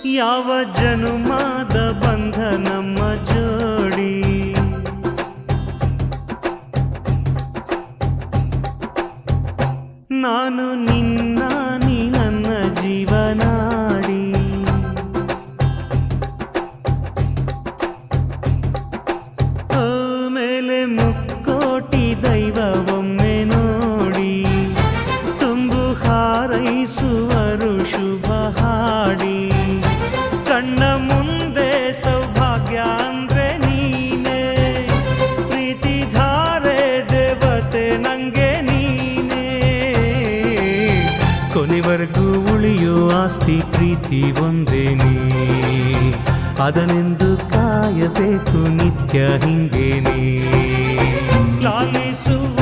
ಯಾವ ಜನುಮಾದ ಬಂಧ ನಮ್ಮ ಜೋಡಿ. ನಾನು ನಿನ್ನ ನೀ ನನ್ನ ಜೀವನಾಡಿ. ಓ ಮೇಲೆ ಮುಕ್ಕೋಟಿ ದೈವ ಒಮ್ಮೆ ನೋಡಿ, ತುಂಬು ಹಾರೈಸುವರು ಶುಭ ಹಾಡಿ. ಕಣ್ಣ ಮುಂದೆ ಸೌಭಾಗ್ಯ ಅಂದ್ರೆ ನೀನೇ, ಪ್ರೀತಿ ಧಾರೆ ದೇವತೆ ನಂಗೆ ನೀನೇ. ಕೊನೆವರೆಗೂ ಉಳಿಯೋ ಆಸ್ತಿ ಪ್ರೀತಿ ಒಂದೇನೇ, ಅದನೆಂದು ಕಾಯಬೇಕು ನಿತ್ಯ ಹಿಂಗೇನೆ. ಲಾಲಿಸುವ